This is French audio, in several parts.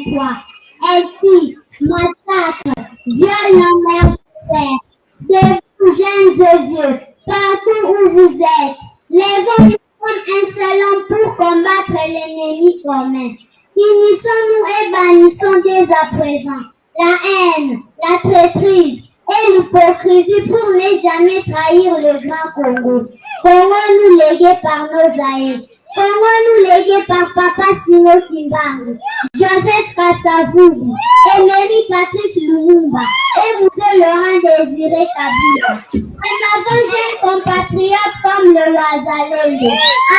2023. Ainsi, massacre, viol meurtrier, de vous jeunes et vieux, partout où vous êtes, levons-nous comme insolents pour combattre l'ennemi commun. Unissons-nous et bannissons dès à présent la haine, la traîtrise et l'hypocrisie pour ne jamais trahir le grand Congo. Congo nous légué par nos aïeux. Congo nous légué par Papa Sino Kimbangu, Joseph Kasavubu, Emery Patrice Lumumba et Mousse Laurent Désiré Kabila. En avant, jeunes compatriotes comme le Loazalendo,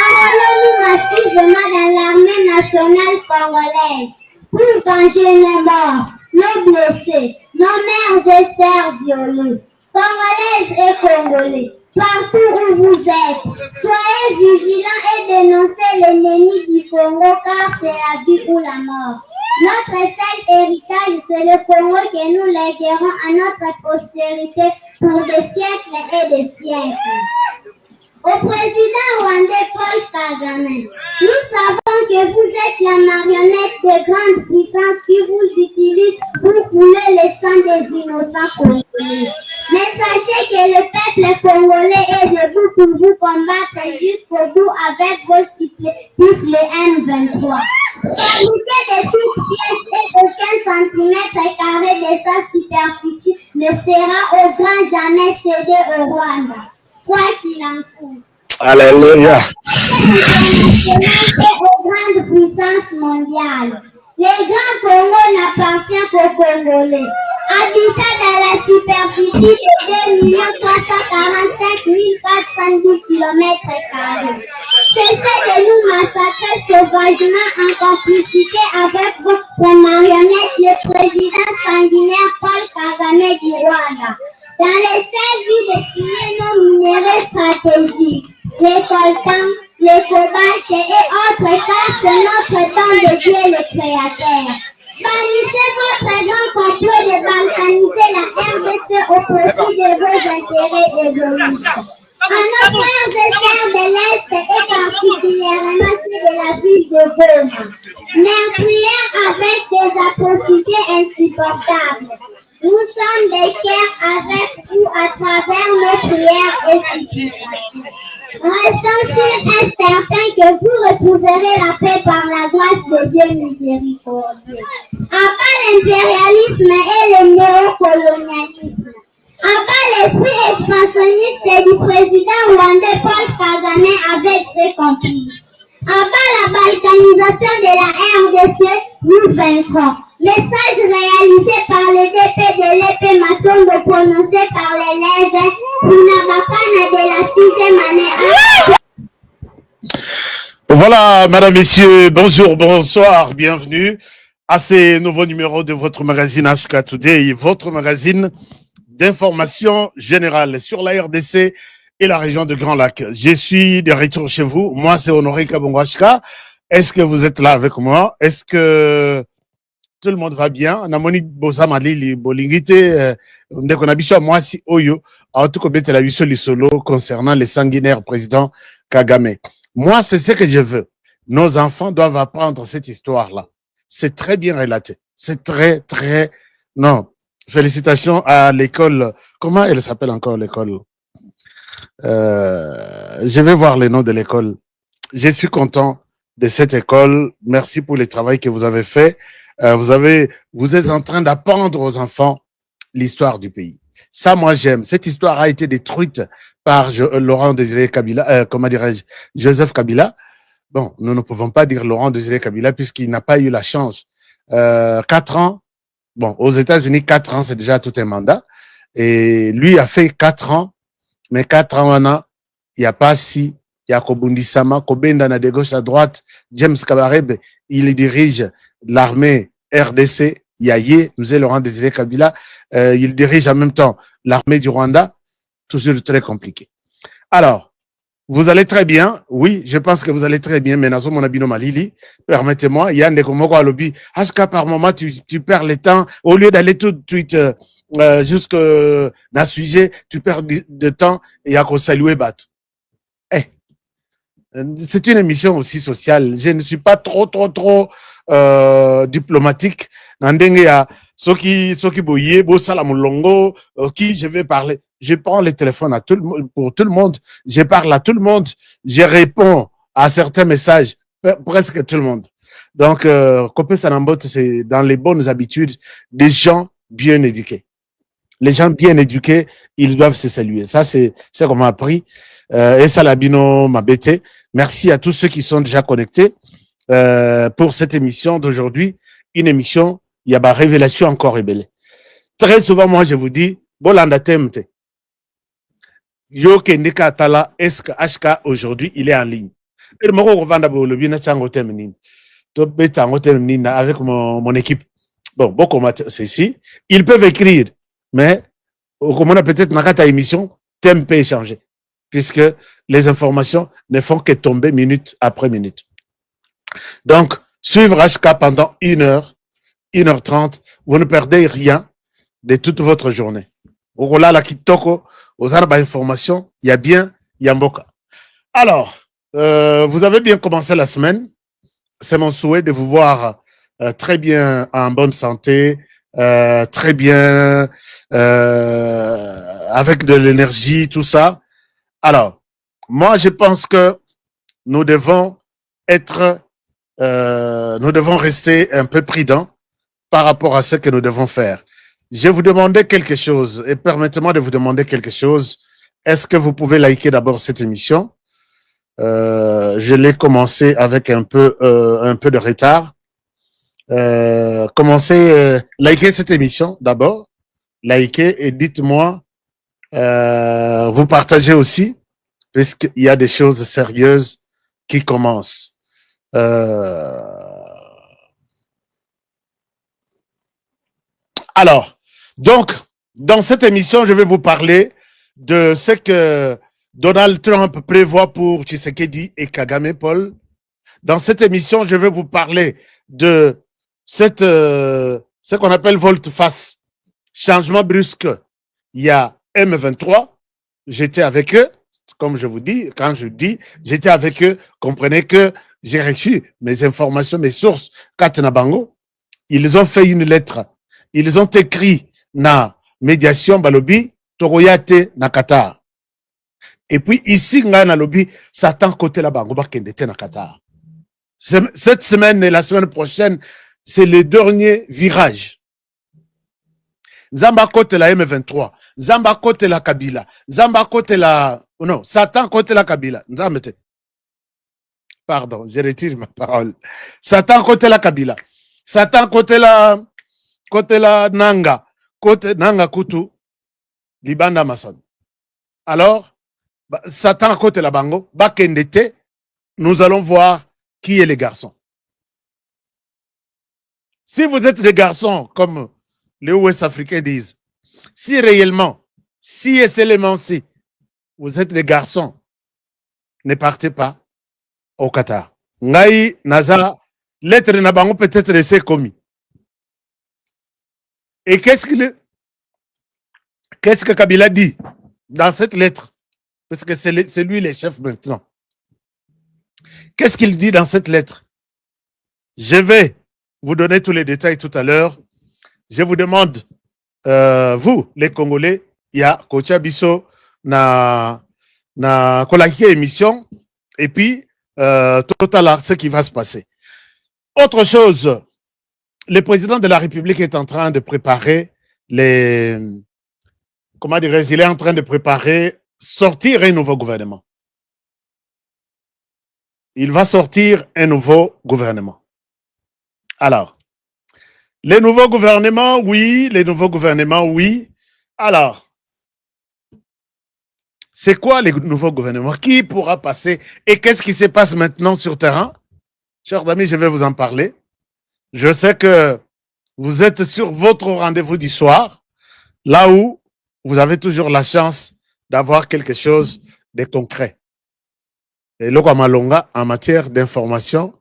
enrôlons-nous massivement dans l'armée nationale congolaise pour venger nos morts, nos blessés, nos mères et sœurs violées, Congolaises et Congolais. Partout où vous êtes, soyez vigilants et dénoncez l'ennemi du Congo car c'est la vie ou la mort. Notre seul héritage, c'est le Congo que nous léguerons à notre postérité pour des siècles et des siècles. Au président rwandais Paul Kagame, nous savons que vous êtes la marionnette de grandes puissances qui vous utilisent pour couler le sang des innocents congolais. Mais sachez que le peuple congolais est debout pour vous combattre jusqu'au bout avec vos dispositifs le M23. Fabriquer de toutes pièces et aucun centimètre carré de sa superficie ne sera au grand jamais cédé au Rwanda. Quoi qu'il en soit. Alléluia. Aux grandes puissances mondiales. Les grands Congo n'appartiennent qu'aux Congolais. Habitat dans la superficie de 2 345 410 km². Cessez de nous massacrer sauvagement en complicité avec votre marionnette, le président sanguinaire Paul Kagame du Rwanda. Dans les seul but de piller nos minéraux stratégiques, les coltans, les cobaltes et autres, car c'est notre temps de Dieu le Créateur. Bannissez votre grand complot de balkaniser la RDC au profit de vos intérêts égoïstes. À nos frères et sœurs de l'Est et particulièrement ceux de la ville de Goma, meurtrières avec des atrocités insupportables. Nous sommes des cœurs avec ou à travers nos prières et supplications. Restons sûrs et certains que vous retrouverez la paix par la grâce de Dieu miséricordieux. Abat l'impérialisme et le néocolonialisme. Abat l'esprit expansionniste du président rwandais Paul Kagame avec ses complices. Abat la balkanisation de la RDC, nous vaincrons. Message réalisé par le DP de l'épée Matombo prononcé par l'élève Punabakana de la 6e année. Voilà, madame, messieurs, bonjour, bonsoir, bienvenue à ce nouveau numéro de votre magazine HK Today, votre magazine d'information générale sur la RDC et la région de Grand Lac. Je suis de retour chez vous. Moi, c'est Honoré Kabongo HK. Est-ce que vous êtes là avec moi? Est-ce que tout le monde va bien? Namoni Bosama Lili Bolingite, ndeko na biso moi si Oyo, en tout cas la biso li solo concernant les sanguinaires président Kagame. Moi, c'est ce que je veux. Nos enfants doivent apprendre cette histoire-là. C'est très bien relaté. C'est très, non. Félicitations à l'école. Comment elle s'appelle encore l'école? Je vais voir les noms de l'école. Je suis content de cette école. Merci pour le travail que vous avez fait. Vous êtes en train d'apprendre aux enfants l'histoire du pays. Ça, moi, j'aime. Cette histoire a été détruite par Laurent Désiré Kabila, comment dirais-je, Joseph Kabila. Bon, nous ne pouvons pas dire Laurent Désiré Kabila puisqu'il n'a pas eu la chance. 4 ans. Bon, aux États-Unis, 4 ans, c'est déjà tout un mandat. Et lui a fait 4 ans. Mais 4 ans, il n'y a pas si, il y a Kobundisama, Kobenda de gauche à droite, James Kabarebe, il dirige l'armée RDC, Yaye, Mzee Laurent Désiré Kabila, il dirige en même temps l'armée du Rwanda, toujours très compliqué. Alors, vous allez très bien, oui, je pense que vous allez très bien, mais Nazo Monabino Malili, permettez-moi, Yann Nekomoko à lobby, Aska par moment, tu perds le temps, au lieu d'aller tout de suite, jusqu'à dans sujet, tu perds de temps et à saluer Bat. C'est une émission aussi sociale. Je ne suis pas trop diplomatique. Nandenge ya soki boye bo sala mulongo qui je vais parler. Je prends le téléphone à tout le monde, pour tout le monde. Je parle à tout le monde. Je réponds à certains messages, presque tout le monde. Donc, Kopé Sanambot, c'est dans les bonnes habitudes des gens bien éduqués. Les gens bien éduqués, ils doivent se saluer. Ça, c'est qu'on m'a appris. Et Salabino m'a bêté. Merci à tous ceux qui sont déjà connectés pour cette émission d'aujourd'hui. Une émission, il y a ma révélation encore révélée. Très souvent, moi, je vous dis, Bolanda Temte. Yo Kendeka Tala, est-ce que HK aujourd'hui, il est en ligne? Et le Moro Vanda Bolobina Chango Temenin. Avec mon équipe. Bon, beaucoup, c'est ici. Ils peuvent écrire, mais comme on a peut-être nakata émission, thème peut échanger, puisque les informations ne font que tomber minute après minute. Donc, suivre HK pendant 1h30, vous ne perdez rien de toute votre journée. Au la kitoko, aux arbres informations, il y a bien, il y a mboka. Alors, vous avez bien commencé la semaine. C'est mon souhait de vous voir très bien en bonne santé, très bien avec de l'énergie, tout ça. Alors, moi, je pense que nous devons rester un peu prudents par rapport à ce que nous devons faire. Je vais vous demander quelque chose et permettez-moi de vous demander quelque chose. Est-ce que vous pouvez liker d'abord cette émission? Je l'ai commencé avec un peu de retard. Likez cette émission d'abord. Likez et dites-moi, vous partagez aussi, puisqu'il y a des choses sérieuses qui commencent. Alors, donc, dans cette émission, je vais vous parler de ce que Donald Trump prévoit pour Tshisekedi et Kagame Paul. Dans cette émission, je vais vous parler de ce qu'on appelle volte-face, changement brusque. Il y a M23, j'étais avec eux, comme je vous dis, quand je dis j'étais avec eux, comprenez que j'ai reçu mes informations, mes sources, Katnabango. Ils ont fait une lettre, ils ont écrit na médiation Balobi, Toroyate na Qatar. Et puis ici, na lobby, Satan côté la bango bakendete na Qatar. Cette semaine et la semaine prochaine, c'est le dernier virage. Zamba côté la M23, Zamba côté la Kabila, Zamba côté la... Non, Satan côté la Kabila. Pardon, je retire ma parole. Satan côté la Kabila. Satan côté la Nanga. Côté Nanga Kutu, Libanda Mason. Alors, Satan côté la Bango, Bakendete, nous allons voir qui est les garçons. Si vous êtes des garçons, comme les Ouest-Africains disent, si réellement, si et seulement si, vous êtes des garçons, ne partez pas au Qatar. Ngai, Naza, lettre Nabango peut-être laissé commis. Et qu'est-ce que Kabila dit dans cette lettre? Parce que c'est lui le chef maintenant. Qu'est-ce qu'il dit dans cette lettre? Je vais vous donner tous les détails tout à l'heure. Je vous demande, vous, les Congolais, il y a Kocha Bisso na Kolaki émission, et puis total ce qui va se passer. Autre chose, le président de la République est en train de préparer il est en train de préparer sortir un nouveau gouvernement. Il va sortir un nouveau gouvernement. Alors, les nouveaux gouvernements, oui. Alors, c'est quoi les nouveaux gouvernements? Qui pourra passer? Et qu'est-ce qui se passe maintenant sur terrain? Chers amis, je vais vous en parler. Je sais que vous êtes sur votre rendez-vous du soir, là où vous avez toujours la chance d'avoir quelque chose de concret. Et là, Malonga, en matière d'information,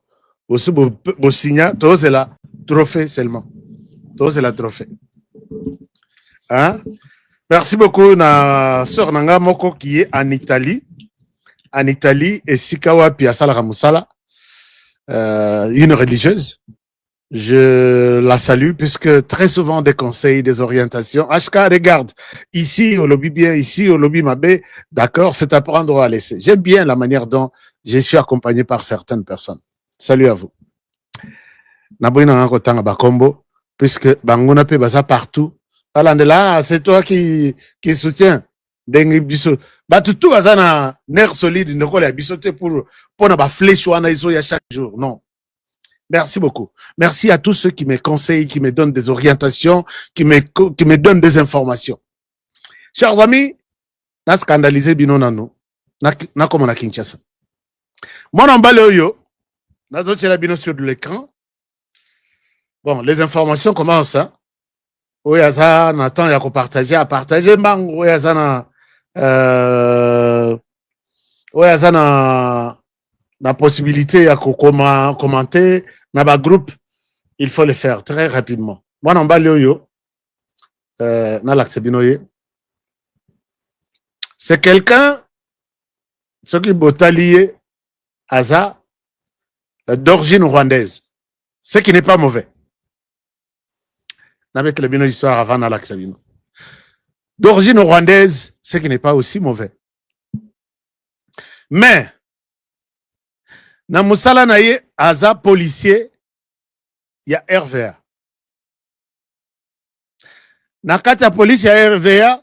aussi, vous signez, tout c'est la trophée seulement. Tout c'est la trophée. Hein? Merci beaucoup, na sœur Nanga Moko qui est en Italie. En Italie, et Sikawa Piasala Ramusala, une religieuse. Je la salue puisque très souvent des conseils, des orientations. HK, regarde, ici au lobby bien, ici au lobby Mabé, d'accord, c'est à prendre ou à laisser. J'aime bien la manière dont je suis accompagné par certaines personnes. Salut à vous. Nabouna Nkotanga Bakombo, puisque Banguna pe baza partout. Alandela, c'est toi qui soutient. Dengue biso. Batutu baza na nerf solide, ne kola bisote pour na ba flèche wana iso ya chaque jour. Non. Merci beaucoup. Merci à tous ceux qui me conseillent, qui me donnent des orientations, qui me donnent des informations. Chers amis, na scandalisé bino nanu, na comme na Kinshasa. Moi, on bale oyo, na zotiela bino sur l'écran. Bon, les informations commencent. Hein? Oyaza, na temps ya ko partager, à partager bang, oyaza na oyaza na la possibilité à commenter dans le groupe, il faut le faire très rapidement. Moi, dans Balioyo, c'est quelqu'un, ce qui est lié à ça, d'origine rwandaise, ce qui n'est pas mauvais. N'avait le bino histoire avant dans l'Axabino. D'origine rwandaise, ce qui n'est pas aussi mauvais. Mais, na musala na ye aza policier ya RVA. Na kati ya police ya RVA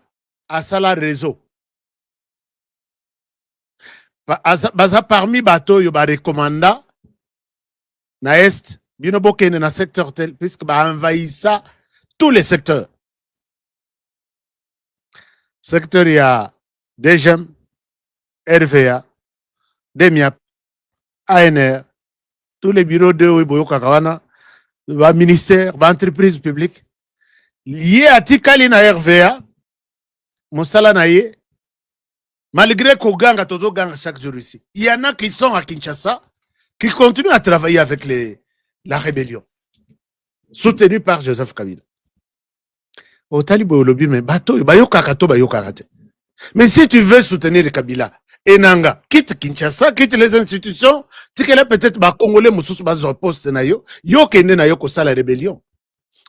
asala réseau. Baza parmi bato yo ba recommanda na est bino bokene na secteur tel puisque ba envahissa tous les secteurs. Secteur ya DGM, RVA, DEMIAP, ANR, tous les bureaux de Oiboyo Kakawana, ba ministère, ba entreprise publique. Lié à Tikali na RVA, Moussala na ye, malgré qu'on gagne Tozo gagne chaque jour ici. Il y en a qui sont à Kinshasa, qui continuent à travailler avec la rébellion, soutenue par Joseph Kabila. Au Talibo au lobby, mais bateau, bayo kakato, bayo karate. Mais si tu veux soutenir Kabila, Enanga, quitte Kinshasa, quitte les institutions, tu que là peut-être ba Congolais moussous bas poste na yo kende na yo ko la rébellion.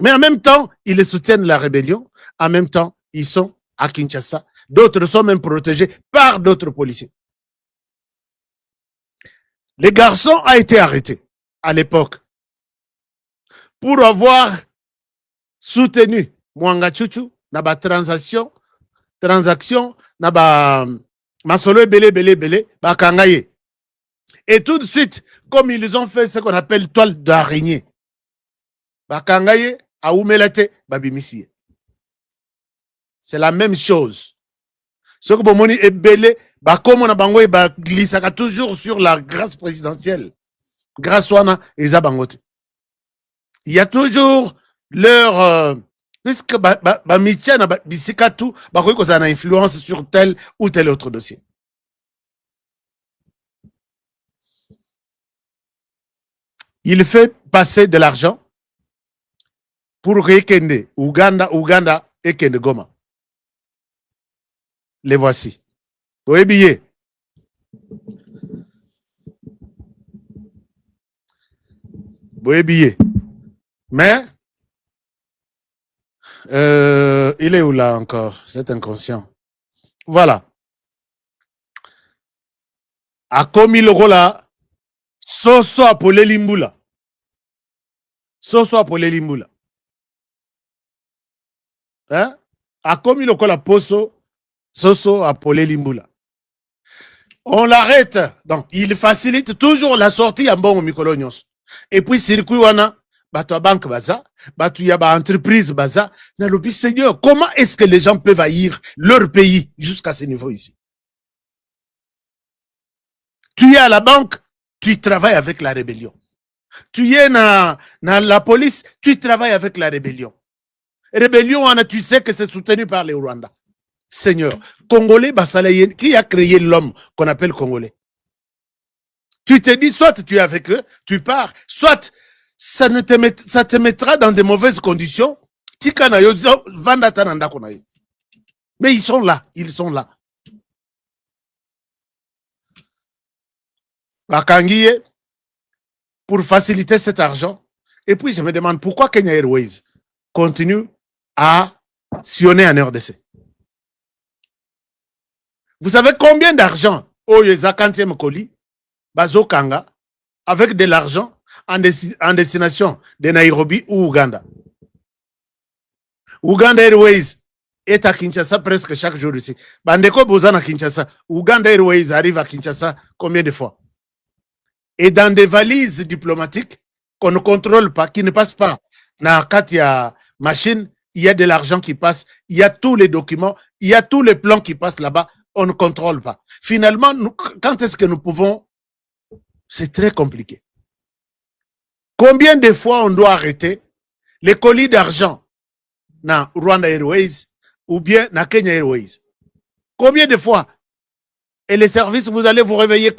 Mais en même temps, ils soutiennent la rébellion. En même temps, ils sont à Kinshasa. D'autres sont même protégés par d'autres policiers. Le garçon a été arrêté à l'époque pour avoir soutenu Mwanga Chuchu na ba transaction, na ba masolo belé, ba kangaye. Et tout de suite, comme ils ont fait ce qu'on appelle toile d'araignée, ba kangaye a oumelate babimisi. C'est la même chose. Ce que Bomoni est belé, bah comme on a bangoé, bah glissaka toujours sur la grâce présidentielle. Grâce wana eza bangote. Il y a toujours leur puisque bah mitiana bah bisika tout, bah quoi qu'on a influence sur tel ou tel autre dossier. Il fait passer de l'argent pour Rekende, Uganda et Kende Goma. Les voici. Oui, billet. Oui, billet. Mais, il est où là encore, cet inconscient? Voilà. A commis le rôle là, Soso Apolé Limbula. Soso Apolé Limbula. Hein? A commis le rôle à Poso. Soso Apolé Limbula. On l'arrête. Donc, il facilite toujours la sortie en bon Mikolonios. Et puis, circuit wana, bato banque baza, bato yaba entreprise baza. Nalobi, Seigneur, comment est-ce que les gens peuvent haïr leur pays jusqu'à ce niveau ici? Tu es à la banque, tu travailles avec la rébellion. Tu es dans la police, tu travailles avec la rébellion. Rébellion, tu sais que c'est soutenu par les Rwandais. Seigneur, Congolais, qui a créé l'homme qu'on appelle Congolais? Tu te dis, soit tu es avec eux, tu pars, soit ça te mettra dans de mauvaises conditions. Mais ils sont là, Bakangiye, pour faciliter cet argent, Et puis, je me demande pourquoi Kenya Airways continue à sillonner en RDC. Vous savez combien d'argent Oyeza 40e colis, Bazo Kanga, avec de l'argent en destination de Nairobi ou Ouganda. Uganda Airways est à Kinshasa presque chaque jour ici. Bandeko Bozan à Kinshasa. Uganda Airways arrive à Kinshasa combien de fois? Et dans des valises diplomatiques qu'on ne contrôle pas, qui ne passent pas. Quand il y a machine, il y a de l'argent qui passe, il y a tous les documents, il y a tous les plans qui passent là-bas, on ne contrôle pas. Finalement, quand est-ce que nous pouvons? C'est très compliqué. Combien de fois on doit arrêter les colis d'argent dans Rwanda Airways ou bien dans Kenya Airways? Combien de fois? Et les services, vous allez vous réveiller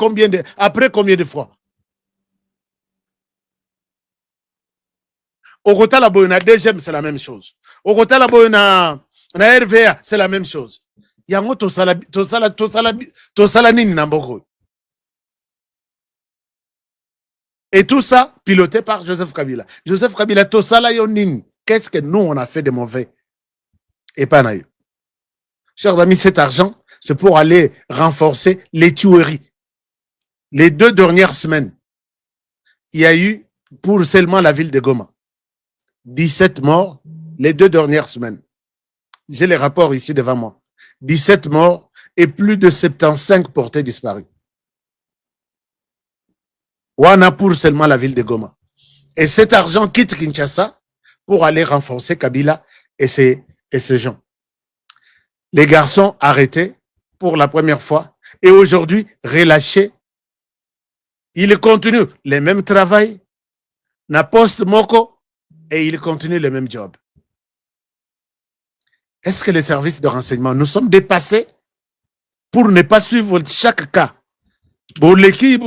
après combien de fois? Au Kota la Boyona DGM, c'est la même chose. Au Kota la Boyona RVA, c'est la même chose. Yango tosala nini na mboko. Et tout ça piloté par Joseph Kabila. Joseph Kabila tosala yo nini. Qu'est-ce que nous on a fait de mauvais? Et pas naïf. Chers amis, cet argent, c'est pour aller renforcer les tueries. Les 2 dernières semaines, il y a eu pour seulement la ville de Goma 17 morts les 2 dernières semaines. J'ai les rapports ici devant moi. 17 morts et plus de 75 portés disparus. Wana pour seulement la ville de Goma. Et cet argent quitte Kinshasa pour aller renforcer Kabila et ses gens. Les garçons arrêtés pour la première fois et aujourd'hui relâchés. Ils continuent les mêmes travail, na poste moko, et ils continuent le même job. Est-ce que les services de renseignement, nous sommes dépassés pour ne pas suivre chaque cas? Boleki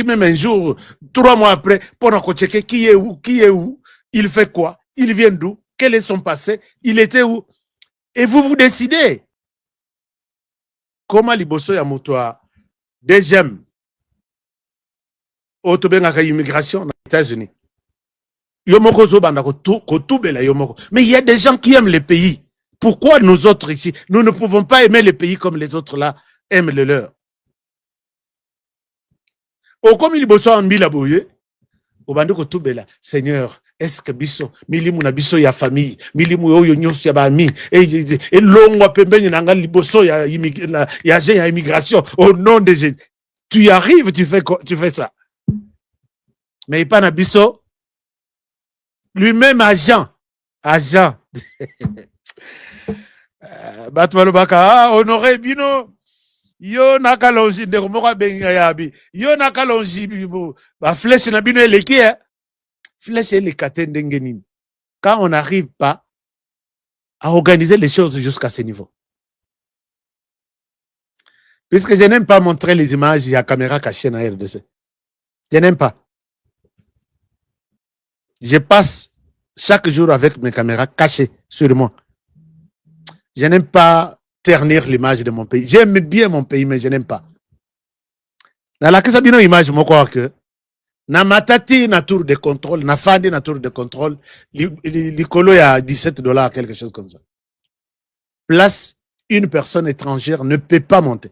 même un jour, 3 mois après, pour nous checker qui est où, il fait quoi, il vient d'où, quel est son passé, il était où. Et vous décidez. Comment liboso ya motoa deuxième autobengaka immigration aux États-Unis. Mais il y a des gens qui aiment le pays. Pourquoi nous autres ici, nous ne pouvons pas aimer le pays comme les autres là aiment le leur? Au comme il bosse en bilaboye, au bandeko tubela, Seigneur, est-ce que biso, milimu na biso ya famille, milimu oyo nyos ya bami, et longo pembeni nanga liboso ya immigration, au nom de Jésus. Tu y arrives, tu fais ça. Mais pas na biso, lui-même agent. Batmalobaka, honoré bino. Yo nakalonji ndeko moko benga yabi. Yo nakalonji ba flèche na bino eleki hein. Flèche elekate ndenge nini. Quand on n'arrive pas à organiser les choses jusqu'à ce niveau. Puisque je n'aime pas montrer les images, il y a caméra cachée dans RDC. Je n'aime pas. Je passe chaque jour avec mes caméras cachées sur moi. Je n'aime pas ternir l'image de mon pays. J'aime bien mon pays, mais je n'aime pas. Dans la question image, je crois que na matati na tour de contrôle, na fandi na tour de contrôle, l'icolo y a $17, quelque chose comme ça. Place, une personne étrangère ne peut pas monter.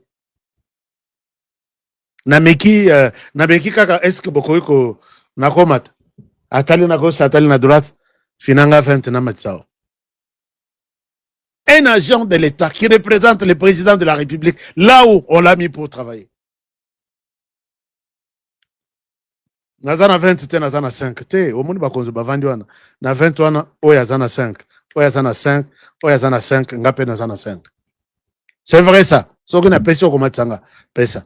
Na meki kaka est-ce que beaucoup ko na komata atali na gauche atali na droite finanga 20 na matsao. Un agent de l'État qui représente le président de la République, là où on l'a mis pour travailler. Nazana 20, te nazana 5. Te, au monde bakonzo bavandi wana. Na 20 wana, oyazana 5. Oyazana 5, oyazana 5, ngape nazana 5. C'est vrai ça. Soki na pesi okoma tsanga, pesa.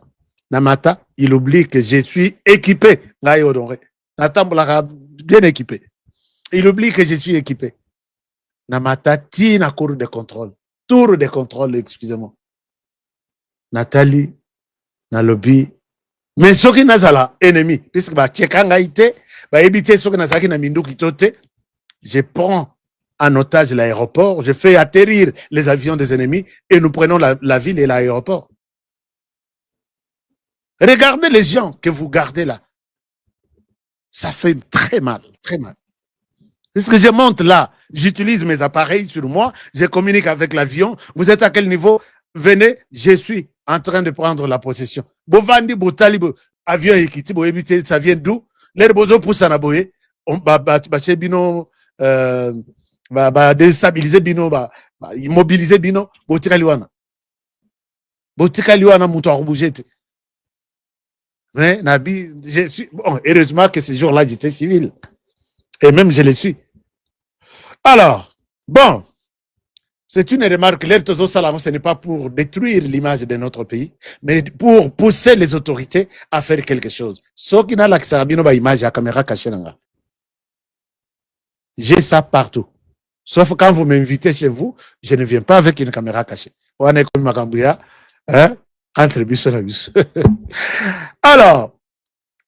Na mata, il oublie que je suis équipé. Là, il honoré. Natambola bien équipé. Il oublie que je suis équipé. Namatati na cour de contrôle. Tour de contrôle, excusez-moi. Nathalie, na lobby. Mais ceux qui nazala ennemi, puisque ba tchekanga ite, ba ebite ceux qui nazaki na mindu kitote, je prends en otage l'aéroport, je fais atterrir les avions des ennemis et nous prenons la ville et l'aéroport. Regardez les gens que vous gardez là. Ça fait très mal, très mal. Puisque je monte là, j'utilise mes appareils sur moi, je communique avec l'avion. Vous êtes à quel niveau? Venez, je suis en train de prendre la possession. Bovandi, Botali, avion Ekiti, éviter, ça vient d'où? Les bozo poussent à Naboye, on va chez Bino, déstabiliser Bino, immobiliser Bino, Botika Liwana. Botika Liwana, Moutoir Bougete. Nabi, je suis, bon, heureusement que ce jour-là, j'étais civil. Et même, je le suis. Alors, bon, c'est une remarque. L'air Tozo Salam, ce n'est pas pour détruire l'image de notre pays, mais pour pousser les autorités à faire quelque chose. Ce qui n'a l'accès à l'image à la caméra cachée. J'ai ça partout. Sauf quand vous m'invitez chez vous, je ne viens pas avec une caméra cachée. On est comme Macambouya, hein, entre bus et bus. Alors,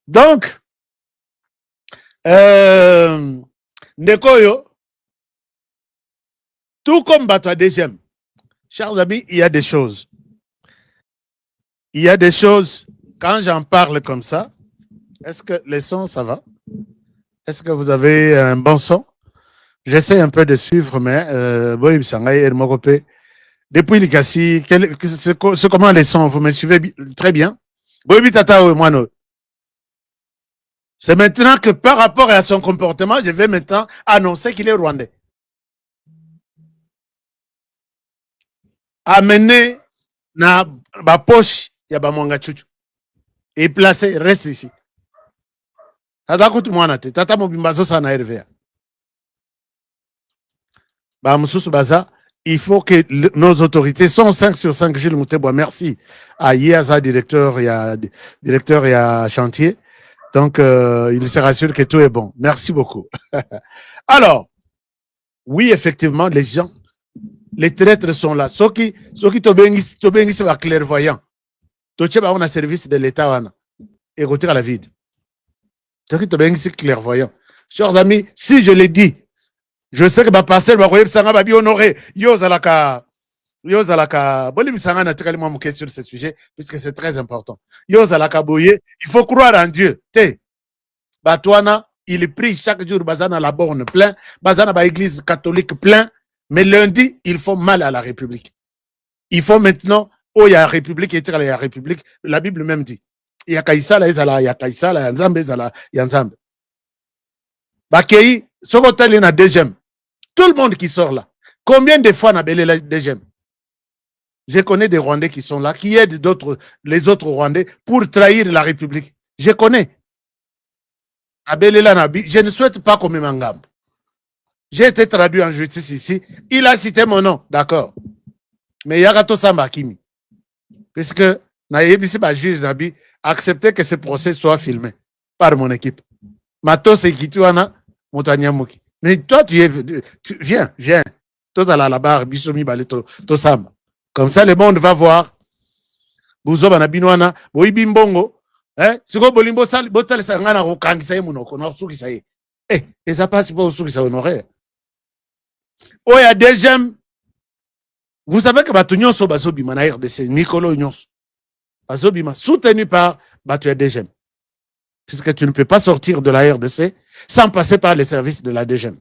donc, Nekoyo, tout comme Batwa deuxième, chers amis, il y a des choses. Il y a des choses, quand j'en parle comme ça, est-ce que les sons, ça va? Est-ce que vous avez un bon son? J'essaie un peu de suivre, mais depuis l'Ikassi, c'est comment les sons? Vous me suivez très bien? C'est maintenant que par rapport à son comportement, je vais maintenant annoncer qu'il est rwandais. Amener na ba poche ya ba mwanga chuchu et placer, reste ici. Tata kutu mwana te, tata mobimba zosa na RVA. Ba mususu baza, il faut que nos autorités sont 5 sur 5. Gilles Moutebois, merci à Yaza, directeur et à chantier. Donc, il se rassure que tout est bon. Merci beaucoup. Alors, oui, effectivement, les gens, les traîtres sont là. Ceux qui sont clairvoyants. Toche ba on a service de l'État wana. Et retirer la vide. Ceux qui sont clairvoyants. Chers amis, si je l'ai dit, je sais que ma passer va royer sanga ba bi honoré. Yo zalaka bolim sanga na tikali moi mon question sur ce sujet puisque c'est très important. Yo zalaka boye, il faut croire en Dieu. Te Batouana, il prie chaque jour bazana la borne plein, bazana ba église catholique plein. Mais lundi, ils font mal à la République. Il faut maintenant, oh, il y a la République, il y a la République. La Bible même dit, il y a Kaïsala, il y a Kaïsala, il y a Nzambe, il y a Nzambe. Bakei, Sokotel, il y a deuxième. Tout le monde qui sort là. Combien de fois on a belé la deuxième? Je connais des Rwandais qui sont là, qui aident les autres Rwandais pour trahir la République. Je connais. Je ne souhaite pas qu'on me m'engambe. J'ai été traduit en justice ici. Il a cité mon nom, d'accord. Mais il y a Gato Samba Kimi. Puisque Naïbisi juge Nabi acceptait que ce procès soit filmé par mon équipe. Matos et Kituana, Moutaniamuki. Mais toi, viens. Toi, à la barre, Bisomi Baleto, Samba. Comme ça, le monde va voir. Bouzoba Nabinwana, Boibimbongo. Si vous voulez, botal sangana rokangisa munoko na suki saye. Et ça passe pas au suki sa honoré. Oh, il y a deuxième. Vous savez que Batunion so Bazobima na RDC, Nicolo Nyons. Bazobima, soutenu par Batu DGM. Puisque tu ne peux pas sortir de la RDC sans passer par les services de la DGM.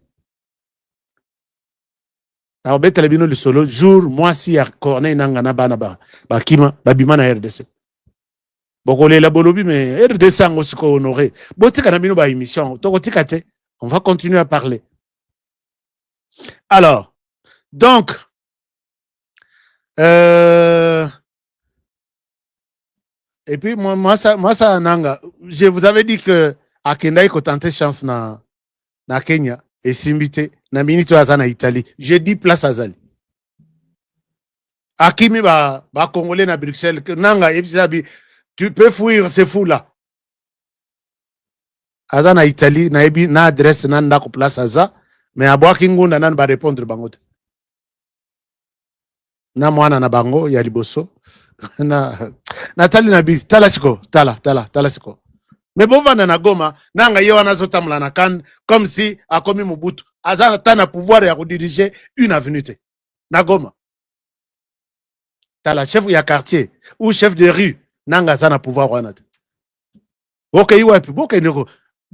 Alors, Betelebino le solo, jour, moi, si à Corneille Nangana Banaba, Bakima, Babima na RDC. Bokole la bolobi, mais RDC en osiko honoré. Botika na mino ba émission, tokotikate. On va continuer à parler. Alors, donc, et puis moi ça nanga, je vous avais dit que à Kenya il faut tenter chance na Kenya et Simbite na minito azana Italie. J'ai dit place azali. Akimi ba congolais na Bruxelles que nanga tu peux fuir ces fous là. Azana Italie na ebi na adresse na ndako place aza. Mais à boire Kingunda nan ba répondre bangote. Na mwana na bango ya liboso. Natali nabi tala siko. Mais bon vana na Goma nanga yewa nazo tamla na kan comme si a commis Mobutu. Azana tana pouvoir ya diriger une avenue na Goma. Tala chef ya quartier ou chef de rue nanga zana pouvoir wana. OK,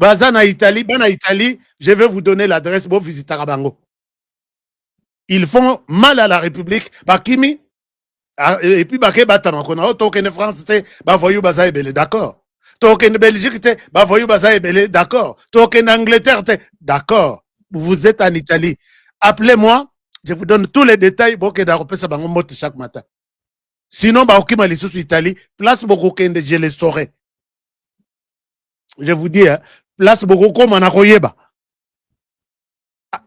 Bazana Italie, je vais vous donner l'adresse pour visiter Rabango. Ils font mal à la République. Bakimi, et puis Baké Batama, qu'on a token France, bah voyou Baza et Belé, d'accord. Token Belgique, bah voyou Baza et Belé, d'accord. Token Angleterre, d'accord. Vous êtes en Italie. Appelez-moi, je vous donne tous les détails pour que d'Europe ça bango monte chaque matin. Sinon, bah ok, Mali sous Italie, place beaucoup de je les saurai. Je vous dis, hein, place beaucoup comme en Aroyeba.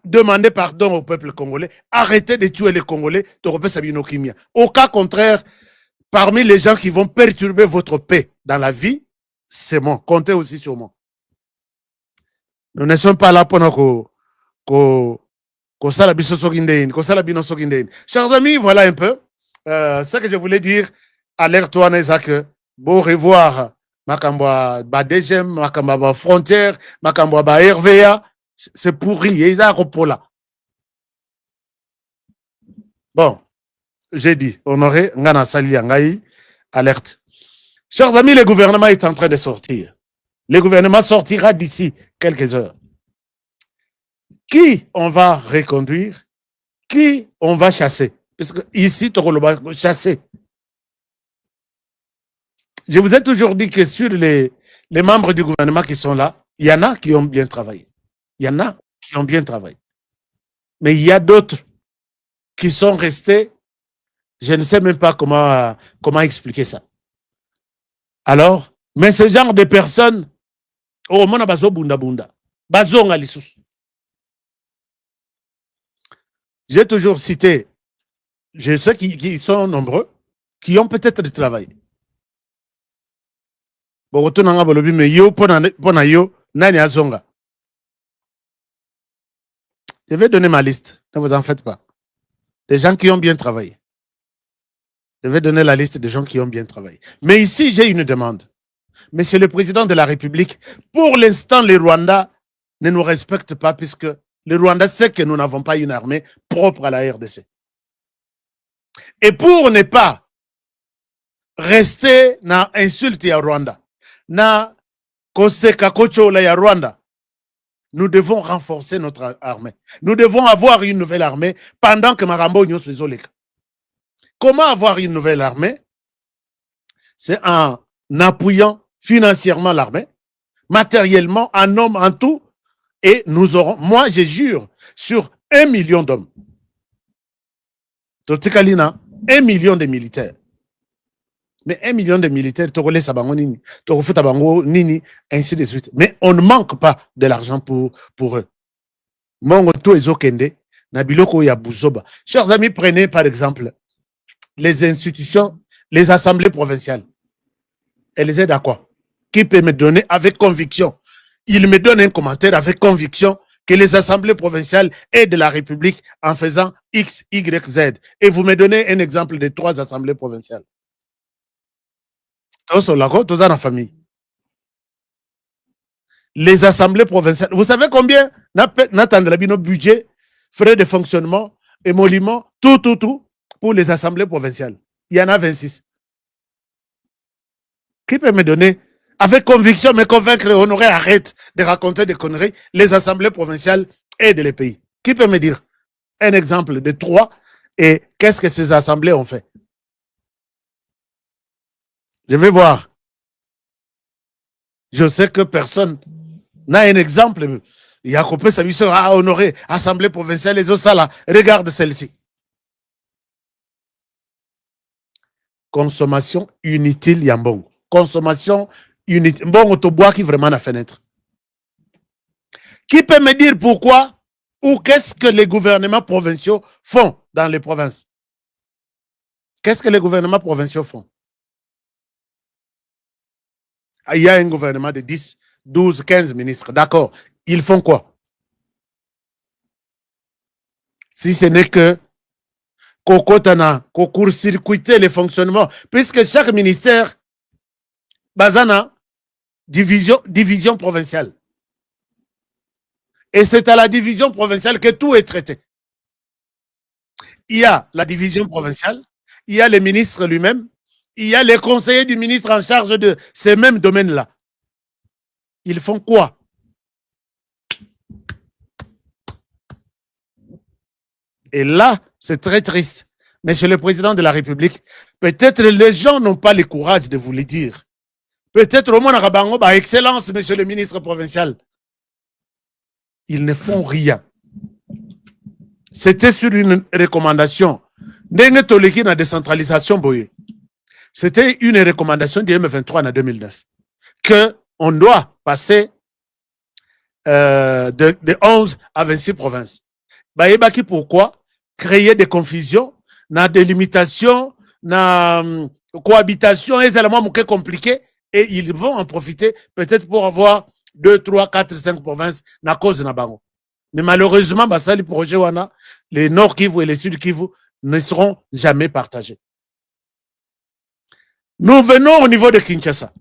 Demandez pardon au peuple congolais. Arrêtez de tuer les Congolais. Au cas contraire, parmi les gens qui vont perturber votre paix dans la vie, c'est moi. Comptez aussi sur moi. Nous ne sommes pas là pour chers amis, voilà un peu ce que je voulais dire. Alerte-toi, Isaac. Bon revoir. Makamba DGM, Makamba Frontière, Makamba RVA. C'est pourri. Et là. Bon, j'ai dit, Honoré, Ngana Sali Angaï, alerte. Chers amis, le gouvernement est en train de sortir. Le gouvernement sortira d'ici quelques heures. Qui on va reconduire? Qui on va chasser? Parce que ici, tu vas chasser. Je vous ai toujours dit que sur les membres du gouvernement qui sont là, il y en a qui ont bien travaillé. Il y en a qui ont bien travaillé. Mais il y a d'autres qui sont restés. Je ne sais même pas comment expliquer ça. Alors, mais ce genre de personnes, oh, mon bazo bunda bunda. Bazo ngalisous. J'ai toujours cité, je sais qui sont nombreux, qui ont peut-être travaillé. Bon, mais yo, pona yo, nani azonga. Je vais donner ma liste, ne vous en faites pas. Des gens qui ont bien travaillé. Je vais donner la liste des gens qui ont bien travaillé. Mais ici, j'ai une demande. Monsieur le Président de la République, pour l'instant, le Rwanda ne nous respecte pas puisque le Rwanda sait que nous n'avons pas une armée propre à la RDC. Et pour ne pas rester na insulte ya Rwanda, na koseka kochola ya Rwanda, nous devons renforcer notre armée. Nous devons avoir une nouvelle armée pendant que Marambo Nyos les Oleka. Comment avoir une nouvelle armée? C'est en appuyant financièrement l'armée, matériellement, en hommes, en tout, et nous aurons, moi je jure, sur 1 million d'hommes. Totikalina, 1 million de militaires. Mais 1 million de militaires, ainsi de suite. Mais on ne manque pas de l'argent pour eux. Chers amis, prenez par exemple les institutions, les assemblées provinciales. Elles aident à quoi? Qui peut me donner avec conviction? Il me donne un commentaire avec conviction que les assemblées provinciales aident la République en faisant X, Y, Z. Et vous me donnez un exemple de 3 assemblées provinciales. Tous dans la famille. Les assemblées provinciales. Vous savez combien n'attendent nos budgets, frais de fonctionnement, émoluments, tout, pour les assemblées provinciales? Il y en a 26. Qui peut me donner, avec conviction, me convaincre, Honoré, arrête de raconter des conneries, les assemblées provinciales aident les pays? Qui peut me dire un exemple de 3 et qu'est-ce que ces assemblées ont fait? Je vais voir. Je sais que personne n'a un exemple. Il y a coupé sa mission à Honoré, assemblée provinciale, les autres là. Regarde celle-ci. Consommation inutile, Yambong. Consommation inutile. Bon, on te boit qui vraiment la fenêtre. Qui peut me dire pourquoi ou qu'est-ce que les gouvernements provinciaux font dans les provinces? Qu'est-ce que les gouvernements provinciaux font? Il y a un gouvernement de 10, 12, 15 ministres. D'accord. Ils font quoi? Si ce n'est que Kokotana, court-circuiter les fonctionnements, puisque chaque ministère, Bazana, division provinciale. Et c'est à la division provinciale que tout est traité. Il y a la division provinciale, il y a le ministre lui-même, il y a les conseillers du ministre en charge de ces mêmes domaines-là. Ils font quoi? Et là, c'est très triste. Monsieur le Président de la République, peut-être les gens n'ont pas le courage de vous le dire. Peut-être au moins Rabango, bah, excellence, monsieur le ministre provincial. Ils ne font rien. C'était sur une recommandation. Ndenge toleki na décentralisation boye. C'était une recommandation du M23 en 2009 que on doit passer de 11 à 26 provinces. Baïbaki pourquoi? Créer des confusions, na délimitation, na cohabitation, et éléments compliqués, et ils vont en profiter peut-être pour avoir 2, 3, 4, 5 provinces na cause na bango. Mais malheureusement, Basali projet wana, les Nord Kivu et les Sud Kivu ne seront jamais partagés. Nous venons au niveau de Kinshasa.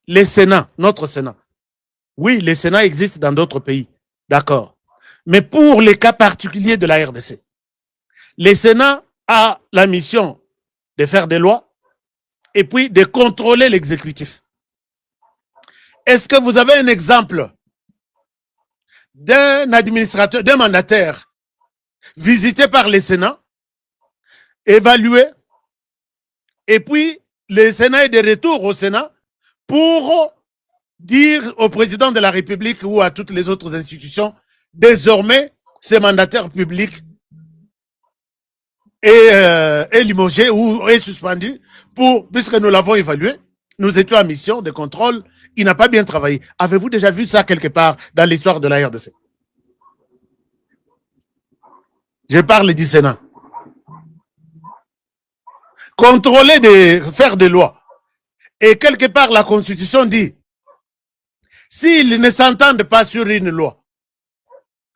Le Sénat, notre Sénat. Oui, le Sénat existe dans d'autres pays. D'accord. Mais pour les cas particuliers de la RDC, le Sénat a la mission de faire des lois et puis de contrôler l'exécutif. Est-ce que vous avez un exemple d'un administrateur, d'un mandataire visité par le Sénat, évalué, et puis le Sénat est de retour au Sénat pour dire au président de la République ou à toutes les autres institutions, désormais, ces mandataires publics est limogé ou est suspendu puisque nous l'avons évalué, nous étions en mission de contrôle, il n'a pas bien travaillé. Avez-vous déjà vu ça quelque part dans l'histoire de la RDC? Je parle du Sénat. Contrôler, faire des lois. Et quelque part, la Constitution dit, s'ils ne s'entendent pas sur une loi,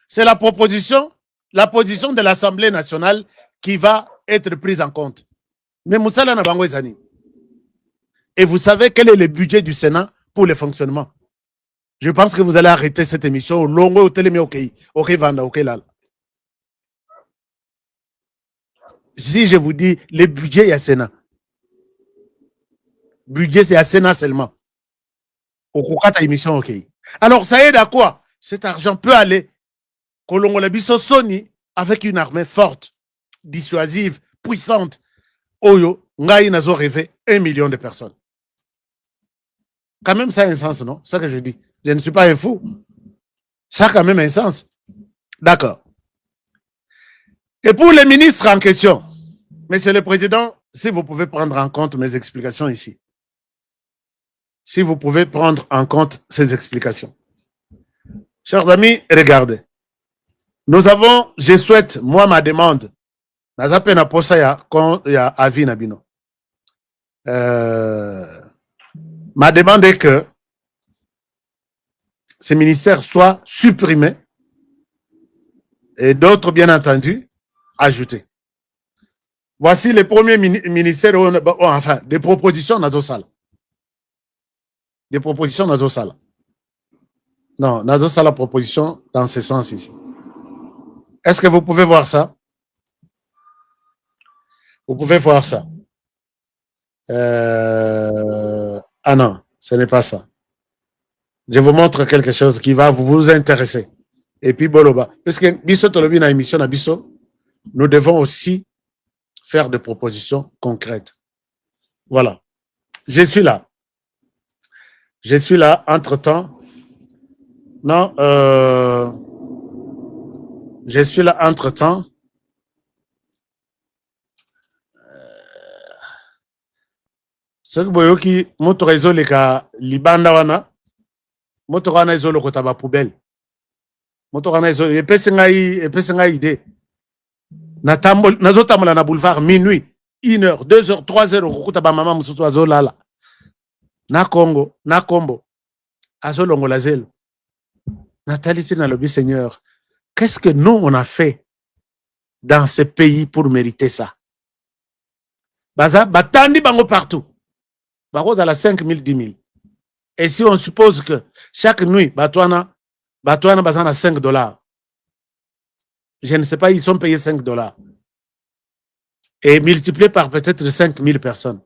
c'est la position de l'Assemblée nationale qui va être prise en compte. Mais Moussala Nabango Ezani. Et vous savez quel est le budget du Sénat pour le fonctionnement? Je pense que vous allez arrêter cette émission au long au télémé OK Vanda OK là. Si je vous dis le budget est à Sénat. Budget c'est à Sénat seulement. Au Kokata émission OK. Alors ça aide à quoi? Cet argent peut aller Kolongo Biso Soni avec une armée forte, dissuasive, puissante. Oyo, Ngai Nazo rêvé 1 million de personnes. Quand même, ça a un sens, non? C'est ça que je dis. Je ne suis pas un fou. Ça a quand même un sens. D'accord. Et pour les ministres en question, Monsieur le Président, si vous pouvez prendre en compte mes explications ici. Si vous pouvez prendre en compte ces explications. Chers amis, regardez. Nous avons, je souhaite, moi, ma demande, Nazapena Posaya, quand il y a avis Nabino. Ma demande est que ces ministères soient supprimés et d'autres, bien entendu, ajoutés. Voici les premiers ministères, enfin, des propositions Nazosala. Des propositions Nazosala. Non, Nazosala proposition dans ce sens ici. Est-ce que vous pouvez voir ça? Vous pouvez voir ça. Ah non, ce n'est pas ça. Je vous montre quelque chose qui va vous intéresser. Et puis, Boloba. Puisque Bisso Tolobi na émission na Bisso, nous devons aussi faire des propositions concrètes. Voilà. Je suis là. Je suis là, entre-temps. Non, je suis là, entre-temps. Ce que boyoki moto réseau les ka libanda wana moto wana izo lokota ba poubelle moto wana izo epesenga idée nazo tambola na boulevard minuit 1h 2h 3h okuta ba mama mususu azo lala na Congo na Kombo azo longola zelo Nathalie na lobi Seigneur, qu'est-ce que nous on a fait dans ce pays pour mériter ça? Baza batandi bango partout. À la 5 000, 10 000. Et si on suppose que chaque nuit, Batouana bazana 5 $, je ne sais pas, ils sont payés 5 $. Et multiplié par peut-être 5 000 personnes.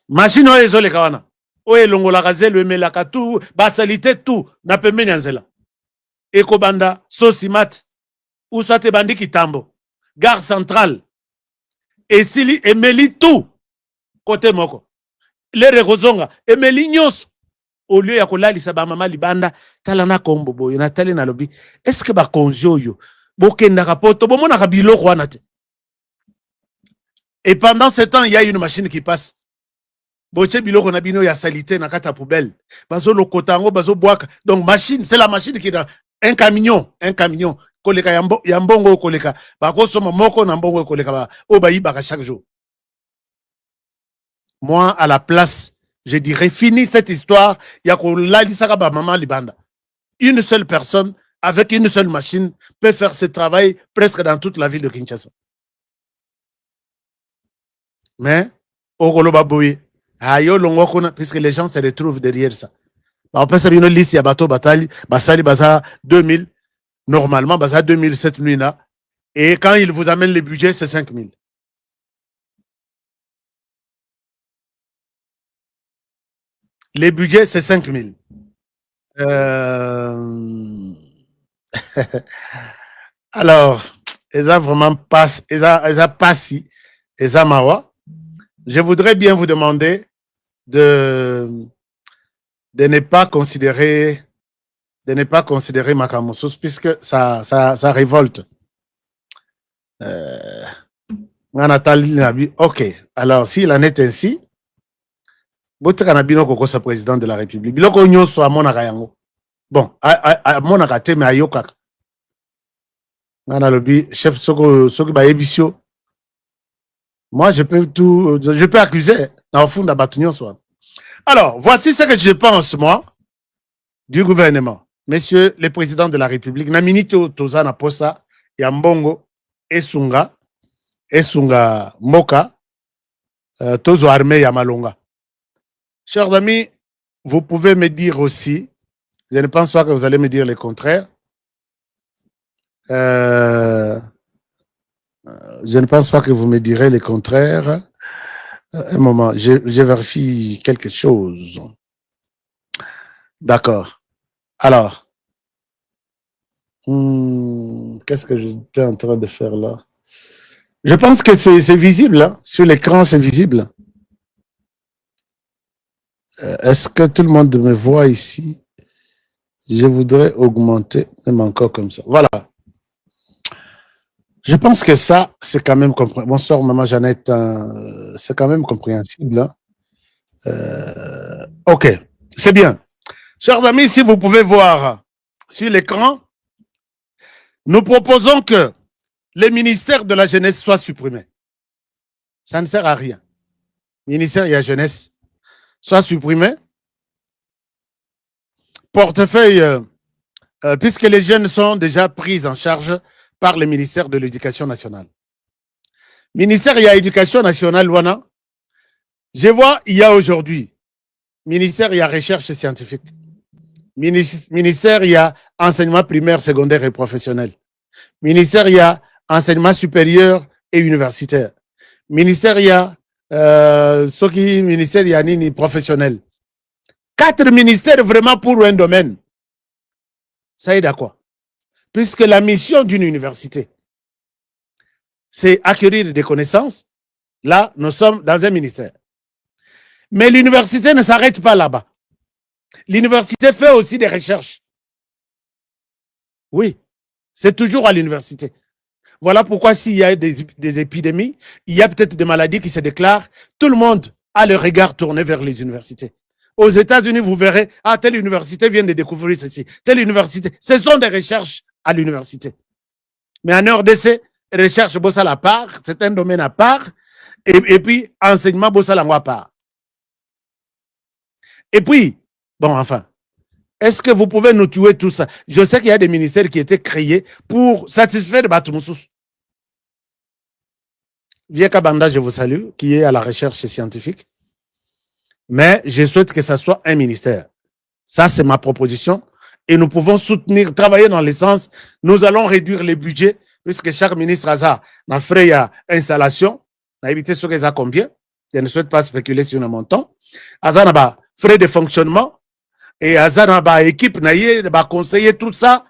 Machine oyo ezoleka wana. Oyo elongolaka zelo emelaka tout, basalite tout, na pembeni ya nzela. Ekobanda, sosi mat, ou soit Bandi Kitambo, gare centrale, et Sili, Emeli tout, côté moko. Les Rekozonga, Emeli nyos, au lieu ya kolalisa ba mama libanda, talana kombo boyo, na tali na lobi, est-ce que ba konjo yo, bokenda kapoto, bomona kabilo kwana te. Et pendant ce temps, il y a une machine qui passe. Boche biloko na bino ya salité na kata poubelle. Bazo lo kotango, bazo boaka. Donc machine, c'est la machine qui est dans un camion. Koleka yambongo koleka. Bako soma moko na mbongo koleka ba. Obayi baka chaque jour. Moi, à la place, je dirais, fini cette histoire. Yako lalisaka ba maman libanda. Une seule personne, avec une seule machine, peut faire ce travail presque dans toute la ville de Kinshasa. Mais, Ogoloba Boye, puisque les gens se retrouvent derrière ça. On peut savoir une liste, il y a bateau, Basali, Baza 2000, normalement, Baza 2007 nuit. Et quand ils vous amènent le budget, c'est 5000. Les budgets, c'est 5000. Alors, ils ont vraiment pas, ils ont pas si, ils ont mawa. Je voudrais bien vous demander de ne pas considérer Makamousous puisque ça révolte. Ok, alors s'il en est ainsi, Botswana sa président de la République. Biloko nyonso a monaka yango. Bon, a monaka te me ayokaka. Ngana lobi chef soko ba ebisio. Moi, je peux accuser. Alors, voici ce que je pense, moi, du gouvernement. Messieurs les présidents de la République, Naminito Tozana Posa, Yambongo, Esunga, Moka, Tozo Armé Yamalonga. Chers amis, vous pouvez me dire aussi, je ne pense pas que vous allez me dire le contraire, je ne pense pas que vous me direz le contraire. Un moment, je vérifie quelque chose. D'accord. Alors, qu'est-ce que j'étais en train de faire là? Je pense que c'est visible. Hein? Sur l'écran, c'est visible. Est-ce que tout le monde me voit ici? Je voudrais augmenter, même encore comme ça. Voilà. Je pense que ça, c'est quand même compréhensible. Bonsoir, maman Jeannette. C'est quand même compréhensible. Hein? Ok, c'est bien. Chers amis, si vous pouvez voir sur l'écran, nous proposons que le ministère de la Jeunesse soit supprimé. Ça ne sert à rien. Le ministère de la Jeunesse soit supprimé. Portefeuille, puisque les jeunes sont déjà pris en charge par le ministère de l'Éducation nationale. Ministère de l'Éducation nationale, Wana, je vois, il y a aujourd'hui, ministère de la Recherche scientifique, ministère il y a enseignement primaire, secondaire et professionnel, ministère il y a enseignement supérieur et universitaire, ministère il y a ministère il y a nini professionnel. 4 ministères vraiment pour un domaine. Ça aide à quoi? Puisque la mission d'une université, c'est acquérir des connaissances. Là, nous sommes dans un ministère. Mais l'université ne s'arrête pas là-bas. L'université fait aussi des recherches. Oui, c'est toujours à l'université. Voilà pourquoi s'il y a des épidémies, il y a peut-être des maladies qui se déclarent, tout le monde a le regard tourné vers les universités. Aux États-Unis, vous verrez, ah, telle université vient de découvrir ceci, telle université. Ce sont des recherches à l'université. Mais en RDC, recherche bossa à part, c'est un domaine à part, et puis enseignement bossa à part. Et puis, bon, enfin, est-ce que vous pouvez nous tuer tout ça? Je sais qu'il y a des ministères qui étaient créés pour satisfaire Batoumoussous. Vieka Banda, je vous salue, qui est à la recherche scientifique. Mais je souhaite que ça soit un ministère. Ça, c'est ma proposition. Et nous pouvons soutenir, travailler dans le sens, nous allons réduire les budgets, puisque chaque ministre a un frais à installation, on a évité ce qu'ils ont combien. Je ne souhaite pas spéculer sur le montant. Azanaba, frais de fonctionnement, et Azanaba, équipe, naïe, conseiller, tout ça.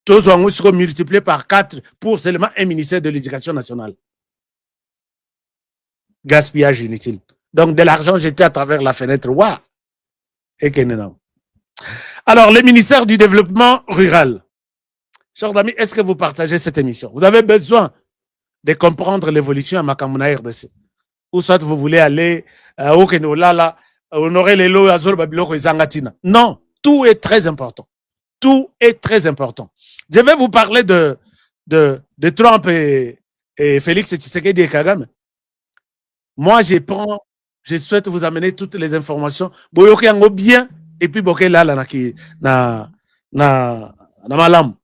tous ont multiplié par 4 pour seulement un ministère de l'Éducation nationale. Gaspillage inutile. Donc, de l'argent jeté à travers la fenêtre. Waouh! Et que non. Alors, le ministère du Développement rural. Chers amis, est-ce que vous partagez cette émission? Vous avez besoin de comprendre l'évolution à Makamuna RDC. Ou soit vous voulez aller au Kenolala, honorer les lots Azul Babiloko et Zangatina. Non, tout est très important. Tout est très important. Je vais vous parler de Trump et Félix Tshisekedi et Kagame. Moi, je souhaite vous amener toutes les informations. Boyoke yango bien, et puis boke là, na malam.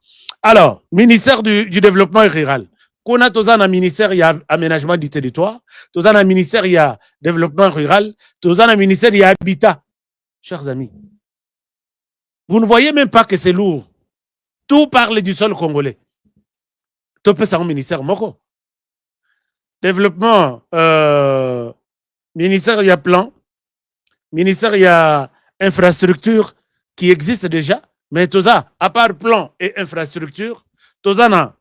Alors, ministère du Développement rural. Qu'on a tous un ministère, il y a aménagement du territoire. Tous un ministère, il y a développement rural. Tous un ministère, il y a habitat. Chers amis, vous ne voyez même pas que c'est lourd. Tout parle du sol congolais. Tout peut ça au ministère moko. Développement, ministère, il y a plan. Ministère, il y a infrastructure qui existe déjà. Mais tout ça, à part plan et infrastructure, tout ça,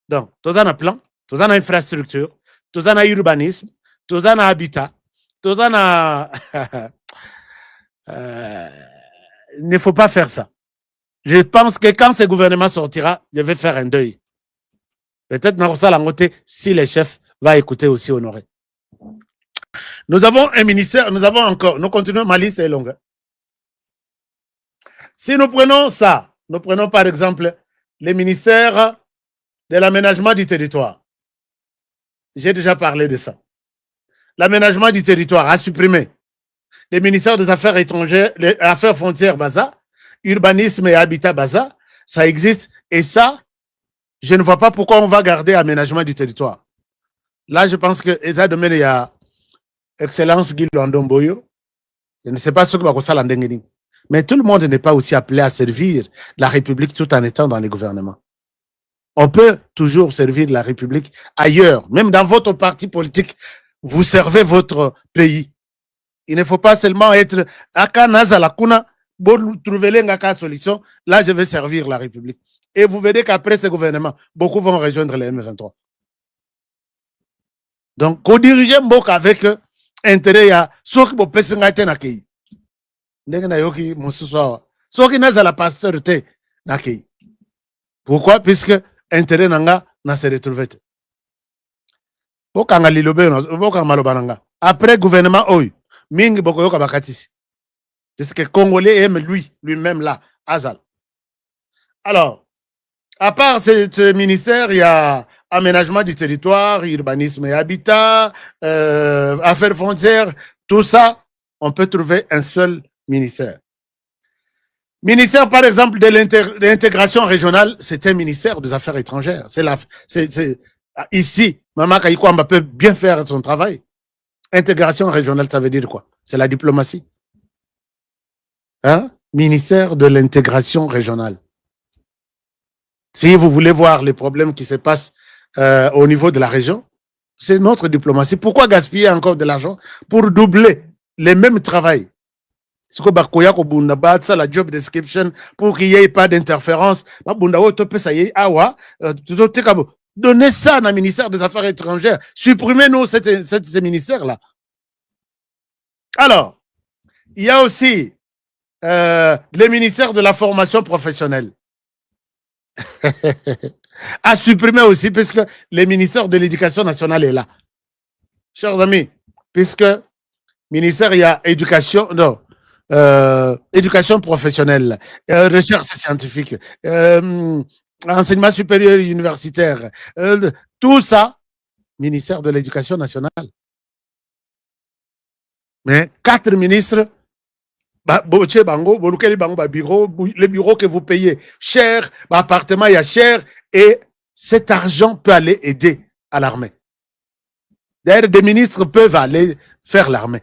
donc, tout ça, plan, tout ça, infrastructure, tout ça, urbanisme, tout ça, habitat, tout ça, il ne faut pas faire ça. Je pense que quand ce gouvernement sortira, je vais faire un deuil. Peut-être dans ça, si les chefs vont écouter aussi Honoré. Nous avons un ministère, nous avons encore, nous continuons, ma liste est longue. Si nous prenons ça, nous prenons par exemple le ministère de l'aménagement du territoire. J'ai déjà parlé de ça. L'aménagement du territoire a supprimé les ministères des Affaires étrangères, les Affaires frontières, Baza, urbanisme et habitat, Baza, ça existe. Et ça, je ne vois pas pourquoi on va garder aménagement du territoire. Là, je pense que Eza Domaine, il y a Excellence Guy London-Boyo. Je ne sais pas ce que va faire l'Andengeni. Mais tout le monde n'est pas aussi appelé à servir la République tout en étant dans les gouvernements. On peut toujours servir la République ailleurs, même dans votre parti politique. Vous servez votre pays. Il ne faut pas seulement être Aka Nazala Kuna, trouver l'engaka solution. Là, je vais servir la République. Et vous verrez qu'après ce gouvernement, beaucoup vont rejoindre les M23. Donc, qu'on dirige Mboka avec intérêt à ceux qui vont passer na kei. Ceux qui n'ont la pastorité na kei. Pourquoi? Puisque intérêt nanga na se retrouver. Après gouvernement oy, mingi bokoyoka bakatisi. C'est ce que les Congolais aiment lui-même là, Azal. Alors, à part ce ministère, il y a aménagement du territoire, urbanisme et habitat, affaires frontières, tout ça, on peut trouver un seul ministère. Ministère, par exemple, de l'intégration régionale, c'est un ministère des Affaires étrangères. Ici, Mama Kayikwamba peut bien faire son travail. Intégration régionale, ça veut dire quoi? C'est la diplomatie. Hein? Ministère de l'intégration régionale. Si vous voulez voir les problèmes qui se passent au niveau de la région, c'est notre diplomatie. Pourquoi gaspiller encore de l'argent pour doubler les mêmes travail? La job description pour qu'il n'y ait pas d'interférence. Donnez ça au ministère des Affaires étrangères. Supprimez-nous ce ministère-là. Alors, il y a aussi le ministère de la formation professionnelle. A supprimé aussi, puisque le ministère de l'Éducation nationale est là. Chers amis, puisque ministère, il y a éducation, non, éducation professionnelle, recherche scientifique, enseignement supérieur et universitaire, tout ça, ministère de l'Éducation nationale. Mais 4 ministres, le bureau que vous payez cher, l'appartement il y a cher, et cet argent peut aller aider à l'armée. D'ailleurs, des ministres peuvent aller faire l'armée.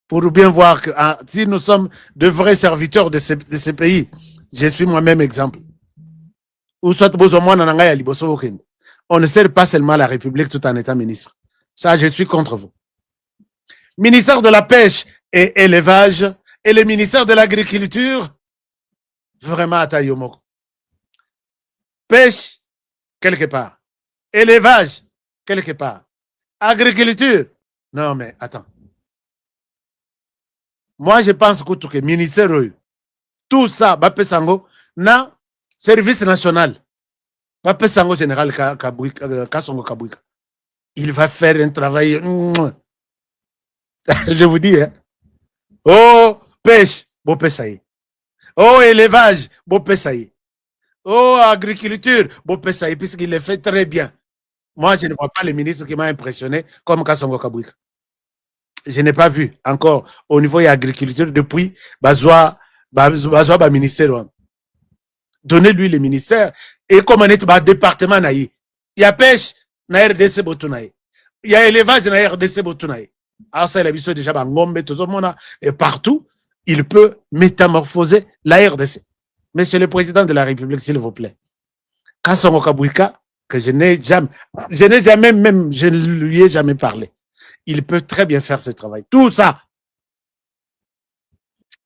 Pour bien voir que si nous sommes de vrais serviteurs de ces pays, je suis moi-même exemple. On ne sert pas seulement la République tout en étant ministre. Ça, je suis contre vous. Ministère de la Pêche et Élevage et le ministère de l'Agriculture, vraiment à Tayomoko. Pêche, quelque part. Élevage, quelque part. Agriculture. Non, mais attends. Moi, je pense que le ministère, tout ça, Bapé Sango, na service national. Bapé Sango général Kassongo Kabouika. Il va faire un travail. Je vous dis, hein. Oh, pêche, beau pesaï. Oh, élevage, beau pesaï. Oh, agriculture, beau pesaï, puisqu'il le fait très bien. Moi, je ne vois pas le ministre qui m'a impressionné comme Kassongo Kabouika. Je n'ai pas vu encore au niveau de l'agriculture depuis Bazoua ministère. Donnez-lui le ministère et comme on est dans département, il y a pêche, il y a RDC Botunaï. Il y a élevage, il y a RDC Botunaï. Alors ça, il a vu déjà et partout, il peut métamorphoser la RDC. Monsieur le Président de la République, s'il vous plaît. Kassongo Kabouika, que je n'ai jamais même, je ne lui ai jamais parlé. Il peut très bien faire ce travail. Tout ça.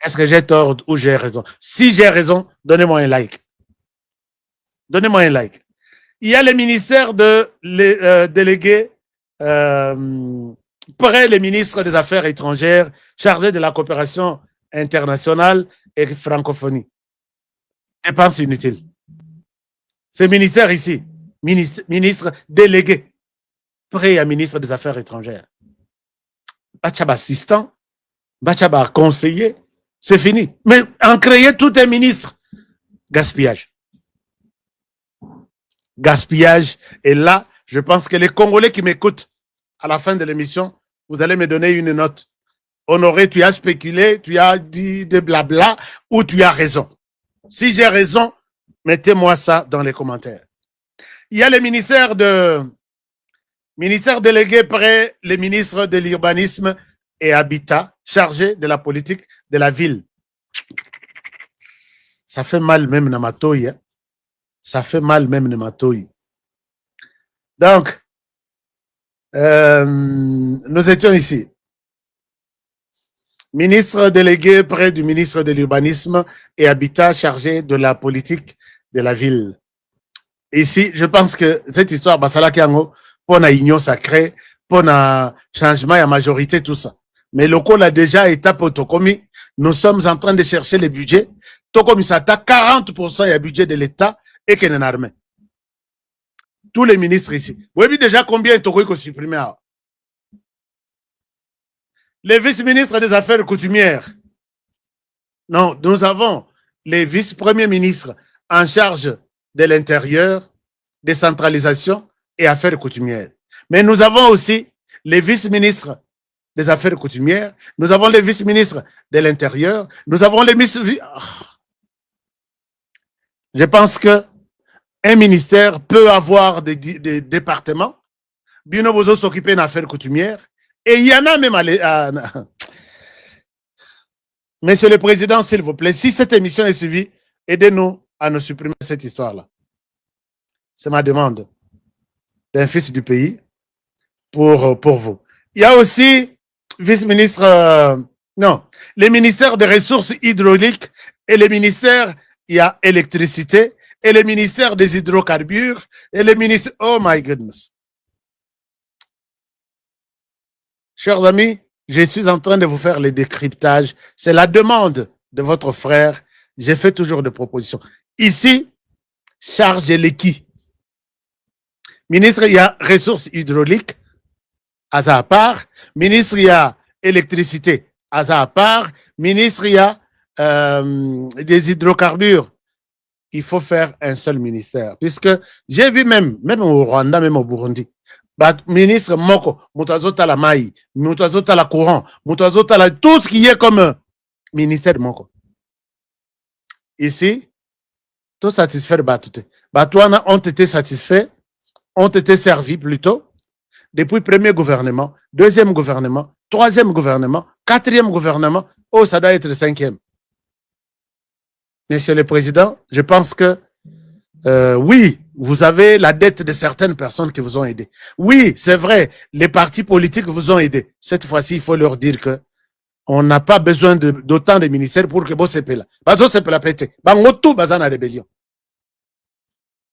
Est-ce que j'ai tort ou j'ai raison? Si j'ai raison, donnez-moi un like. Donnez-moi un like. Il y a le ministère de délégué près le ministre des Affaires étrangères chargé de la coopération internationale et francophonie. Dépenses inutiles. Ce ministère ici, ministre délégué près à ministre des Affaires étrangères. Bachaba assistant, Bachaba conseiller, c'est fini. Mais en créer tout un ministre, gaspillage. Gaspillage. Et là, je pense que les Congolais qui m'écoutent à la fin de l'émission, vous allez me donner une note. Honoré, tu as spéculé, tu as dit des blabla ou tu as raison. Si j'ai raison, mettez-moi ça dans les commentaires. Il y a le ministère délégué près le ministre de l'urbanisme et habitat, chargé de la politique de la ville. Ça fait mal même dans ma toille. Hein? Ça fait mal même dans ma toille. Donc, nous étions ici. Ministre délégué près du ministre de l'urbanisme et habitat, chargé de la politique de la ville. Ici, je pense que cette histoire, Basala Kiango, pour la union sacrée, pour le changement et la majorité, tout ça. Mais le col a déjà été pour Tokomi. Nous sommes en train de chercher les budgets. Tokomi s'attaque 40% du budget de l'État et qu'il y a une armée. Tous les ministres ici. Vous voyez déjà combien Tokomi est supprimé? Les vice-ministres des Affaires coutumières. Non, nous avons les vice-premiers ministres en charge de l'intérieur, décentralisation et affaires coutumières. Mais nous avons aussi les vice-ministres des affaires coutumières, nous avons les vice-ministres de l'intérieur, nous avons les ministres... Je pense que un ministère peut avoir des départements, bien vous s'occuper d'affaires coutumières, et il y en a même à... Monsieur le Président, s'il vous plaît, si cette émission est suivie, aidez-nous à nous supprimer cette histoire-là. C'est ma demande d'un fils du pays pour vous. Il y a aussi vice-ministre, non, les ministères des ressources hydrauliques et les ministères, il y a électricité et les ministères des hydrocarbures et les ministères, oh my goodness. Chers amis, je suis en train de vous faire le décryptage. C'est la demande de votre frère. J'ai fait toujours des propositions. Ici, charge l'équipe. Ministre, il y a ressources hydrauliques, à sa part. Ministre, il y a électricité, à sa part. Ministre, il y a des hydrocarbures. Il faut faire un seul ministère. Puisque j'ai vu même au Rwanda, même au Burundi, ministre Moko, Moutazota la maï, Moutazota la courant, Moutazota la tout ce qui est comme ministère Moko. Ici, tout satisfait de Batouté. Batouana ont été satisfaits, ont été servis plutôt, depuis premier gouvernement, deuxième gouvernement, troisième gouvernement, quatrième gouvernement, oh, ça doit être le cinquième. Monsieur le Président, je pense que oui, vous avez la dette de certaines personnes qui vous ont aidé. Oui, c'est vrai, les partis politiques vous ont aidé. Cette fois-ci, il faut leur dire que on n'a pas besoin d'autant de ministères pour que Bosepe là. Bazo sepe la pété. Bangotou bazana rébellion.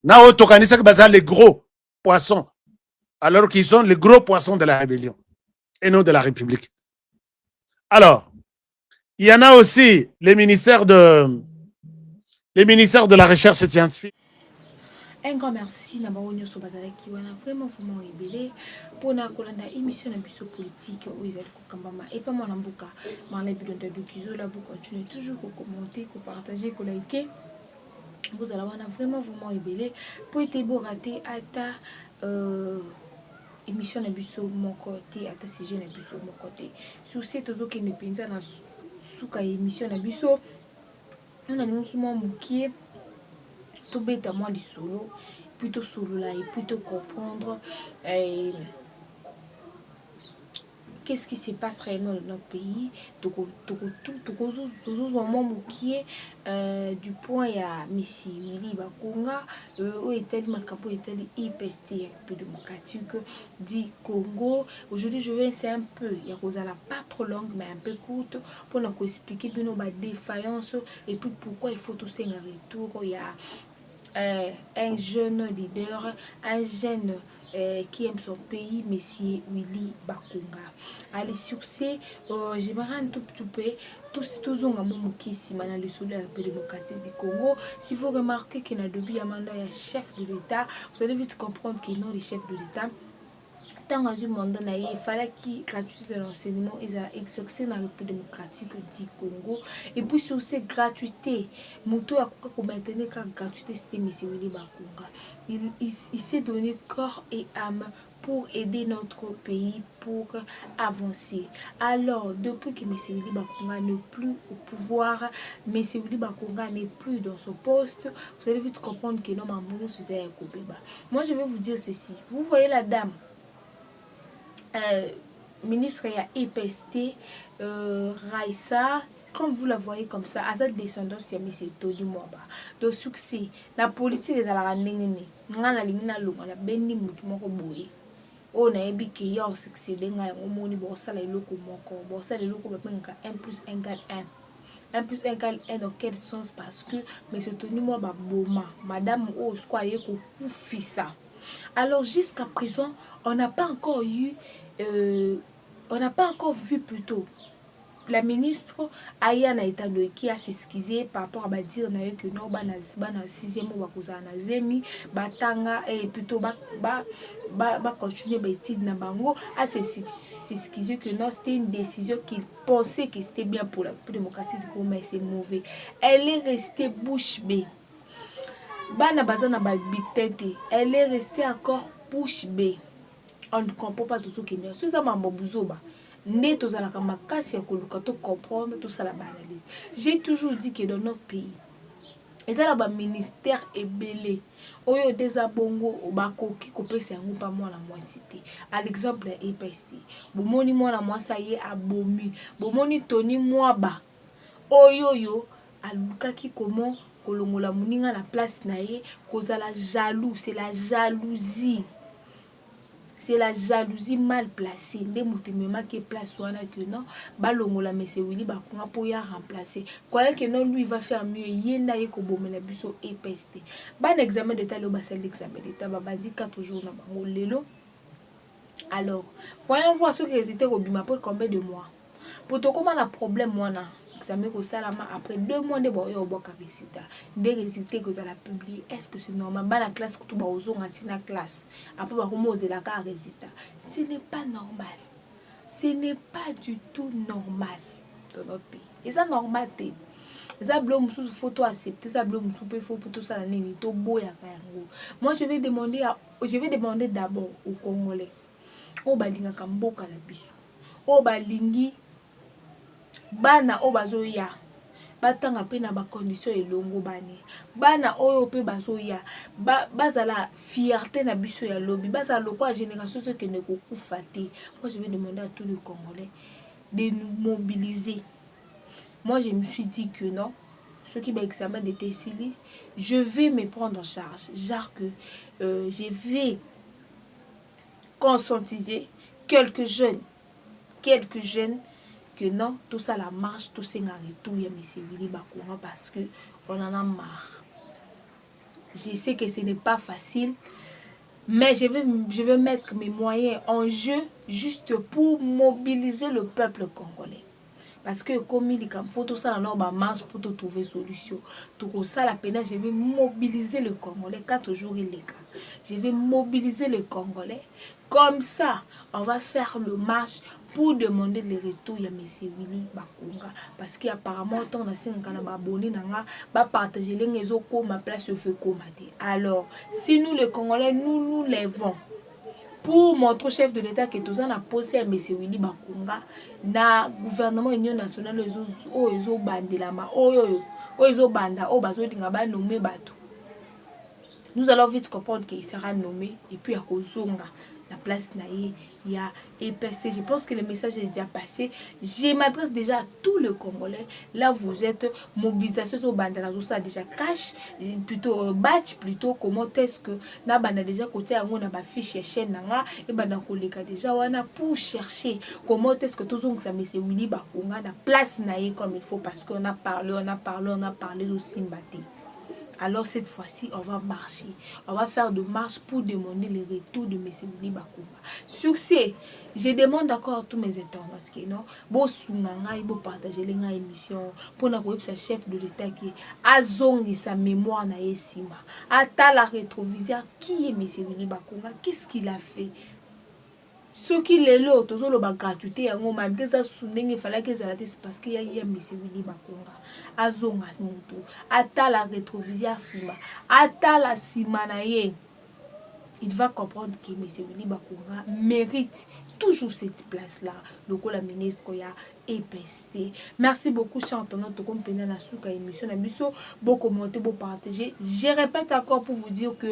Nao Tokanisa Baza, les gros poissons, alors qu'ils sont les gros poissons de la rébellion et non de la République. Alors, il y en a aussi les ministères de la recherche scientifique. Un grand merci na bango nyonso bazalaki wana vraiment ebele mpona kolanda émission na biso politique oyo ezali kokambama epa mwana mboka mala bilonda dukizola vous continuez toujours kocommenter kopartager kolike bozala wana vraiment ebele po ete borate ata émission na biso moko te ata sujet na biso moko te susi tozokende mpenza na suka ya émission na biso on alingaki mwa mokie tobeta mwa lisolo puis tosolola et puis to comprendre qu'est-ce qui se passe réellement dans notre pays tozozwa mwa mokie du point ya Messi Willy Bakonga oyo etali makambo etali IPST ya République démocratique du Congo. Aujourd'hui je vais essayer un peu ya kozala pas trop longue mais un peu courte pour nous expliquer bino ba défaillance et puis pourquoi il faut tout senga retour ya un jeune leader, un jeune qui aime son pays, Monsieur Willy Bakonga. Allez, succès, j'aimerais un tout petit peu, tous ont un moment qui s'y m'a le sous la République démocratique du Congo. Si vous remarquez qu'il y a depuis Amanda, il y a chef de l'État, vous allez vite comprendre qu'il non les chefs de l'État. Tant que je m'en donne, il fallait qu'il gratuité de l'enseignement ils a exercé dans la République démocratique du Congo. Et puis sur cette gratuité, Mouto a quoi maintenir quand gratuité c'était M. Willy Bakonga. Il s'est donné corps et âme pour aider notre pays, pour avancer. Alors, depuis que M. Willy Bakonga n'est plus au pouvoir, M. Willy Bakonga n'est plus dans son poste, vous allez vite comprendre que non, moi je vais vous dire ceci. Vous voyez la dame ministre ya EPST Raissa, comme vous la voyez comme ça, à cette descendance ya monsieur Tony Mwaba. Donc succès, la politique est à la randonnée. Ngana lingina longa la beni mutu moko boye. O na yebi ke ya succéder nga ngomoni bo sala eloko moko, bo sala eloko ba penga 1 plus 1 égale 1. 1 plus 1 égale 1 dans quel sens? Parce que monsieur Tony Mwaba boma, madame o squaye ko kufisa. Alors jusqu'à présent, on n'a pas encore vu plutôt la ministre Ayana Etando qui a s'excusé par rapport à dire que non bana 6e mois na zemi batanga et plutôt ba continuer ba étude na bango a s'excuser que non c'était une décision qu'il pensait que c'était bien pour la démocratie du Congo mais c'est mauvais. Elle est restée bouche bée. Bana bazana ba bitete, elle est restée encore bouche bée. On ne comprend pas tout ce qui est. C'est ça mambo buzoba. Né tous à la kamakasi ya koluka to comprendre tout ça la analyse. J'ai toujours dit que dans notre pays, ils ont un ministère ebelé. Oyo deza bongo obako ki kopesa yango pa mwana mwasi te. À l'exemple ya EPST. Bomoni mwana mwasi ye abomi. Bomoni Tony Mwaba. Oyo alukaki comment kolongola muninga na place na ye kozala jaloux, c'est la jalousie. C'est la jalousie mal placée. Nde mutemema ke place wana que non balongola monsieur Willy Bakonga pour ya remplacer. Croyez que non lui va faire mieux yenda ye ko bomela biso EPST. Ban examen d'état le basel l'examen d'état ba bandi 4 jours na bango lelo. Alors, voyons voir ce que résultat ko bima après combien de mois. Pour to comment la problème wana examen ko salama après 2 mois de boyo oboka résultat. Des résultats que vous allez publier, est-ce que c'est normal? Ba la classe tout ba ozonga tina classe. Après ba komoze la ka résultat. Ce n'est pas normal. Ce n'est pas du tout normal dans notre pays. Et ça normal té. Ça blom sous photo accepter, ça blom sous peu faut pour tout ça la nini to boya ka yango. Moi je vais demander d'abord aux Congolais. O balinga kamboka la biso. O balingi bana o bazoya batanga pe na ba condition elongo bani bana oyo pe bazoya bazala fierté na biso ya lobi bazala lokwa génération ce que ne kokufa te. Moi je vais demander à tous les Congolais de nous mobiliser. Moi je me suis dit que non, ceux qui examen d'été ici, je vais me prendre en charge, genre que je vais conscientiser quelques jeunes que non, tout ça la marche, tout ça n'a retour, il y a M. Willy Bakonga parce que on en a marre. Je sais que ce n'est pas facile, mais je vais mettre mes moyens en jeu juste pour mobiliser le peuple congolais. Parce que comme il faut tout ça dans marche pour trouver solution. Tout ça la peine, je vais mobiliser le Congolais 4 jours il est cas. Je vais mobiliser le Congolais. Comme ça, on va faire le marche pour demander le retour à M. Willy Bakonga. Parce qu'apparemment, on a 5 abonnés, on va partager les réseaux comme ma place se fait comme. Alors, si nous les Congolais, nous lèvons pour montrer au chef de l'État que tout ça a posé à M. Willy Bakonga na gouvernement union nationale oyo bandelama oyo banda oyo bazodinga ba nommer bato. Nous allons vite comprendre qu'il sera nommé et puis à kozonga la place naïe il y a EPC. Je pense que le message est déjà passé. Je m'adresse déjà à tous les Congolais. Là vous êtes mobilisation sur bandana ça déjà cash plutôt batch plutôt comment est-ce que na banda déjà côté ngo na ba fiche chaîne nanga et banda koleka déjà wana pour chercher comment est-ce que tous on ça monsieur Willy Bakonga na place naïe comme il faut parce qu'on a parlé aussi mbaté. Alors cette fois-ci, on va marcher. On va faire de marche pour demander le retour de M. Willy Bakonga. Sur ce, je demande encore à tous mes internautes que non, bon sounanga, il faut partager les émissions pour na sa chef de l'État qui a zongi sa mémoire na yesima. Ata la rétroviseur, qui est M. Willy Bakonga? Qu'est-ce qu'il a fait? Ce qui est là, tout ça, le gratuité, malgré ça, il fallait que ça c'est parce qu'il y a M. Willy Bakonga. Azonga moto, ata la rétroviseur sima, ata la sima na ye. Il va comprendre que M. Willy Bakonga mérite toujours cette place-là. Donc, la ministre Koya EPST. Merci beaucoup, chantant. Tout comme pendant la souka émission, beau commenter, beau partager. Je répète encore pour vous dire que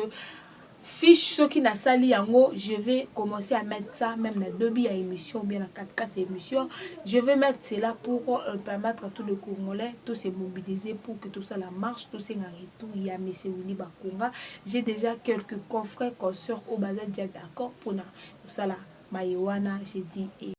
fiche ceux qui n'a sali yango, je vais commencer à mettre ça même dans 2 à émission ou bien dans 4 émissions. Je vais mettre cela pour permettre à tous les Congolais de se mobiliser pour que tout ça la marche, tout ça en retour. Il y a M. Willy Bakonga. J'ai déjà quelques confrères, consoeurs au bazar déjà d'accord pour tout ça la maïwana, j'ai dit.